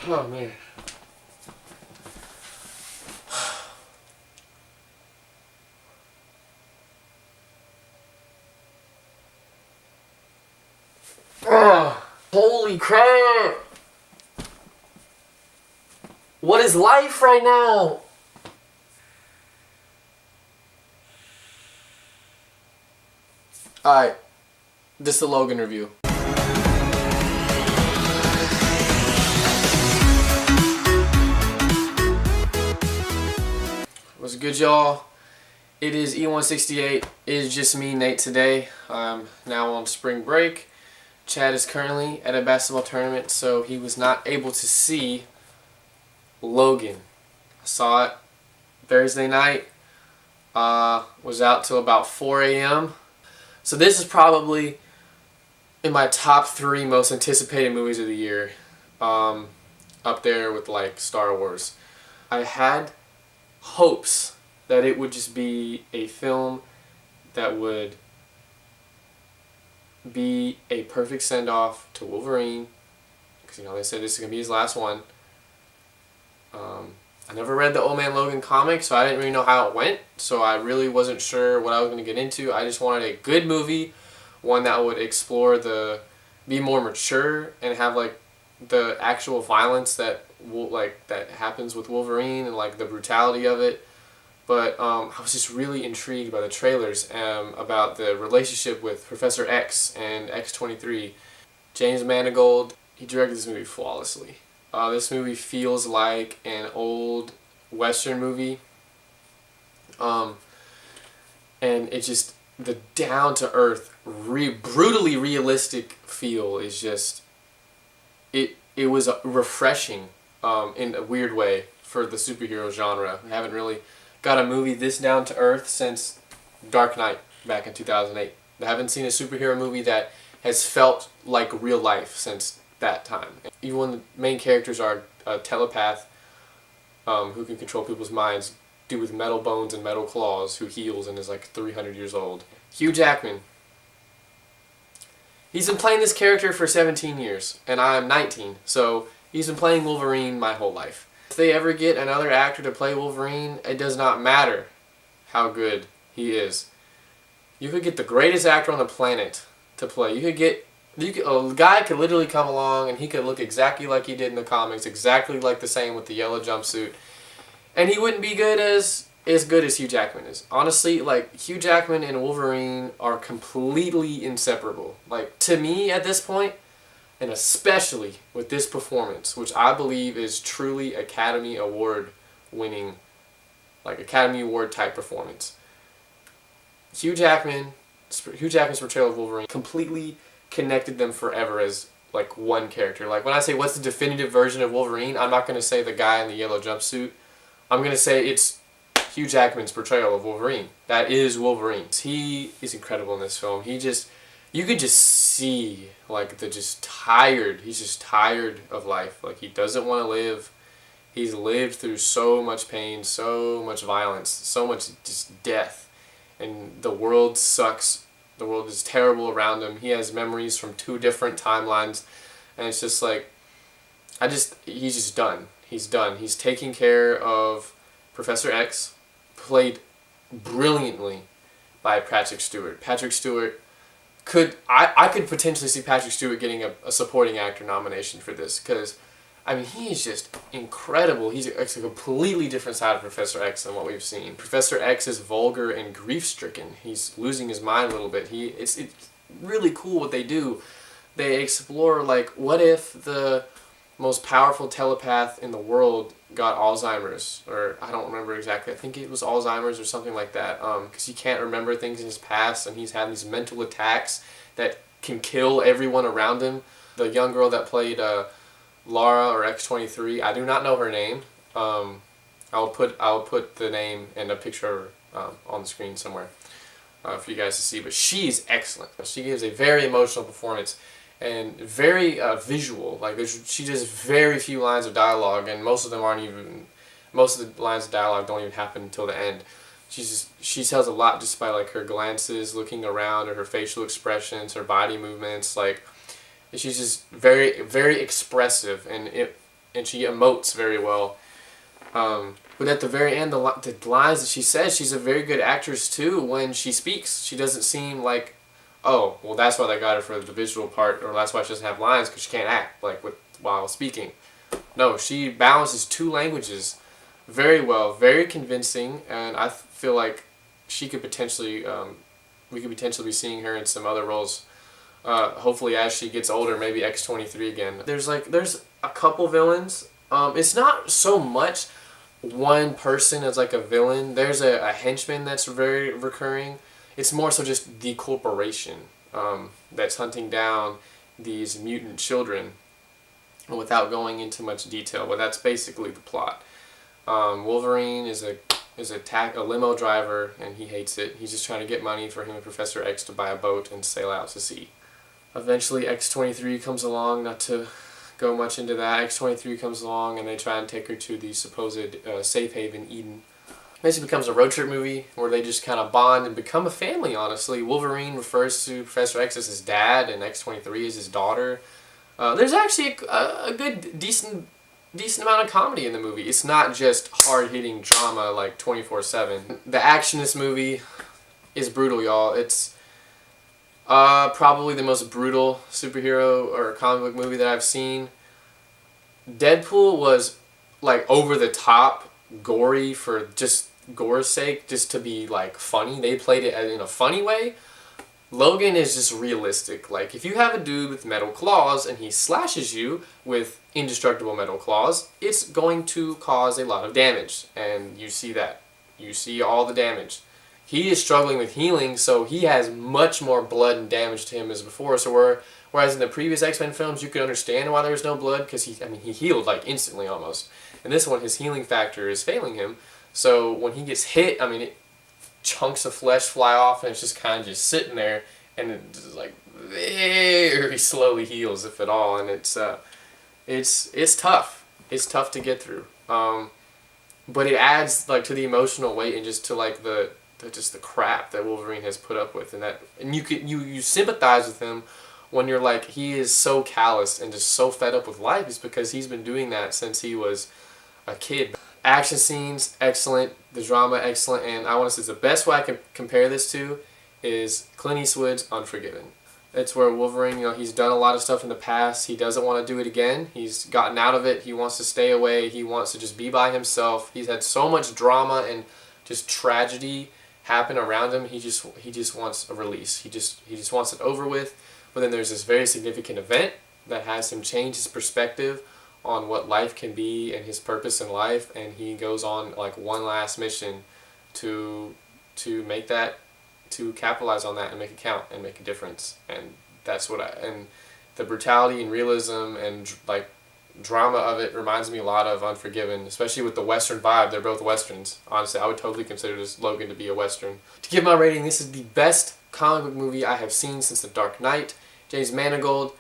Oh man. Oh, holy crap! What is life right now? Alright, this is the Logan review. What's good, y'all? It is E168. It is just me, Nate, today. I'm now on spring break. Chad is currently at a basketball tournament, so he was not able to see Logan. I saw it Thursday night. Was out till about 4 a.m. So this is probably in my top 3 most anticipated movies of the year. Up there with like Star Wars. I had hopes that it would just be a film that would be a perfect send-off to Wolverine, because they said this is going to be his last one. I never read the Old Man Logan comic, so I didn't really know how it went, so I really wasn't sure what I was going to get into. I just wanted a good movie, one that would explore be more mature and have like the actual violence that happens with Wolverine and like the brutality of it. But I was just really intrigued by the trailers about the relationship with Professor X and X-23. James Mangold, he directed this movie flawlessly. This movie feels like an old Western movie. And it just, the down-to-earth, brutally realistic feel is just, it was refreshing in a weird way for the superhero genre. I haven't really got a movie this down to earth since Dark Knight back in 2008. I haven't seen a superhero movie that has felt like real life since that time. Even when the main characters are a telepath who can control people's minds, dude with metal bones and metal claws who heals and is like 300 years old. Hugh Jackman. He's been playing this character for 17 years, and I'm 19, so he's been playing Wolverine my whole life. If they ever get another actor to play Wolverine, it does not matter how good he is. You could get the greatest actor on the planet to play. A guy could literally come along and he could look exactly like he did in the comics, exactly like the same with the yellow jumpsuit, and he wouldn't be good as good as Hugh Jackman is. Honestly, like, Hugh Jackman and Wolverine are completely inseparable. Like, to me at this point, and especially with this performance, which I believe is truly Academy Award winning, like Academy Award type performance. Hugh Jackman's portrayal of Wolverine completely connected them forever as like one character. Like, when I say what's the definitive version of Wolverine, I'm not going to say the guy in the yellow jumpsuit. I'm going to say it's Hugh Jackman's portrayal of Wolverine. That is Wolverine. He is incredible in this film. You could just see, like, he's just tired of life. Like, he doesn't want to live. He's lived through so much pain, so much violence, so much just death. And the world sucks. The world is terrible around him. He has memories from 2 different timelines. And it's just like, he's just done. He's done. He's taking care of Professor X, played brilliantly by Patrick Stewart. Patrick Stewart I could potentially see Patrick Stewart getting a supporting actor nomination for this, because, I mean, he is just incredible. He's a completely different side of Professor X than what we've seen. Professor X is vulgar and grief-stricken. He's losing his mind a little bit. It's really cool what they do. They explore, like, what if the most powerful telepath in the world got Alzheimer's, or I don't remember exactly. I think it was Alzheimer's or something like that, because he can't remember things in his past, and he's had these mental attacks that can kill everyone around him. The young girl that played Lara or X-23, I do not know her name. I'll put the name and a picture of her on the screen somewhere for you guys to see. But she's excellent. She gives a very emotional performance. And very visual. Like, she does very few lines of dialogue, and most of the lines of dialogue don't even happen until the end. She tells a lot just by like her glances, looking around, or her facial expressions, her body movements. Like, she's just very, very expressive, and and she emotes very well. But at the very end, the lines that she says, she's a very good actress too when she speaks. She doesn't seem like, oh, well, that's why they got her for the visual part, or that's why she doesn't have lines, because she can't act like while speaking. No, she balances two languages very well, very convincing, and I feel like she could potentially, we could potentially be seeing her in some other roles. Hopefully, as she gets older, maybe X-23 again. There's a couple villains. It's not so much one person as like a villain. There's a henchman that's very recurring. It's more so just the corporation that's hunting down these mutant children, without going into much detail. But that's basically the plot. Wolverine is a limo driver, and he hates it. He's just trying to get money for him and Professor X to buy a boat and sail out to sea. Eventually, X-23 comes along. Not to go much into that. X-23 comes along, and they try and take her to the supposed safe haven, Eden. Basically becomes a road trip movie where they just kind of bond and become a family, honestly. Wolverine refers to Professor X as his dad, and X-23 is his daughter. There's actually a good, decent amount of comedy in the movie. It's not just hard-hitting drama like 24/7. The action in this movie is brutal, y'all. It's probably the most brutal superhero or comic book movie that I've seen. Deadpool was like over the top, gory for just gore's sake, just to be like funny. They played it in a funny way. Logan is just realistic. Like, if you have a dude with metal claws and he slashes you with indestructible metal claws, it's going to cause a lot of damage. And you see that. You see all the damage. He is struggling with healing, so he has much more blood and damage to him as before. So whereas in the previous X-Men films, you could understand why there was no blood, because he healed like instantly almost. In this one, his healing factor is failing him. So when he gets hit, chunks of flesh fly off, and it's just kind of just sitting there, and it just like very slowly heals, if at all. And it's tough. It's tough to get through. But it adds like to the emotional weight and just to like the crap that Wolverine has put up with, and you sympathize with him when you're like, he is so callous and just so fed up with life. Is because he's been doing that since he was a kid. Action scenes, excellent. The drama, excellent. And I want to say the best way I can compare this to is Clint Eastwood's Unforgiven. It's where Wolverine, he's done a lot of stuff in the past. He doesn't want to do it again. He's gotten out of it. He wants to stay away. He wants to just be by himself. He's had so much drama and just tragedy happen around him. He just wants a release. He just wants it over with. But then there's this very significant event that has him change his perspective on what life can be and his purpose in life, and he goes on like one last mission to make that, to capitalize on that and make it count and make a difference. And that's and the brutality and realism and like drama of it reminds me a lot of Unforgiven, especially with the Western vibe. They're both Westerns. Honestly, I would totally consider this Logan to be a Western. To give my rating, this is the best comic book movie I have seen since The Dark Knight. James Mangold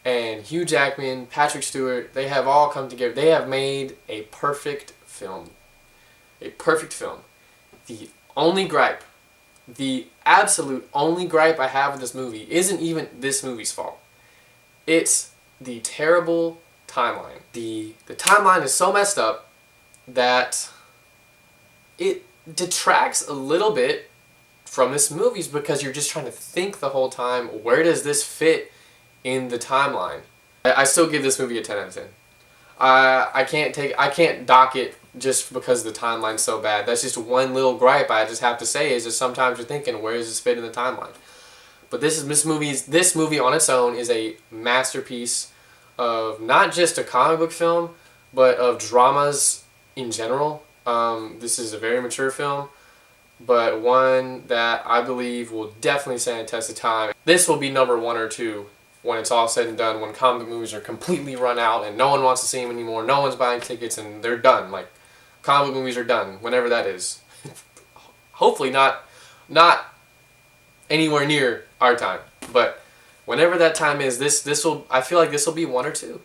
and Hugh Jackman, Patrick Stewart, they have all come together. They have made a perfect film. A perfect film. The only gripe, the absolute only gripe I have with this movie isn't even this movie's fault. It's the terrible timeline. The timeline is so messed up that it detracts a little bit from this movie, because you're just trying to think the whole time, where does this fit in the timeline? I still give this movie a 10 out of 10. I can't dock it just because the timeline's so bad. That's just one little gripe I just have to say, is that sometimes you're thinking, where does this fit in the timeline? But this movie on its own is a masterpiece of not just a comic book film, but of dramas in general. This is a very mature film, but one that I believe will definitely stand the test of time. This will be number 1 or 2 when it's all said and done, when comic book movies are completely run out and no one wants to see them anymore, no one's buying tickets, and they're done. Like, comic book movies are done, whenever that is. Hopefully not anywhere near our time, but whenever that time is, I feel like this will be 1 or 2.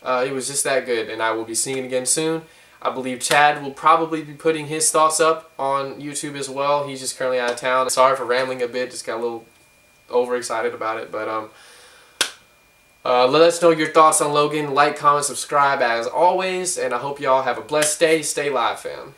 It was just that good, and I will be seeing it again soon. I believe Chad will probably be putting his thoughts up on YouTube as well. He's just currently out of town. Sorry for rambling a bit, just got a little overexcited about it, but Let us know your thoughts on Logan. Like, comment, subscribe as always. And I hope y'all have a blessed day. Stay live, fam.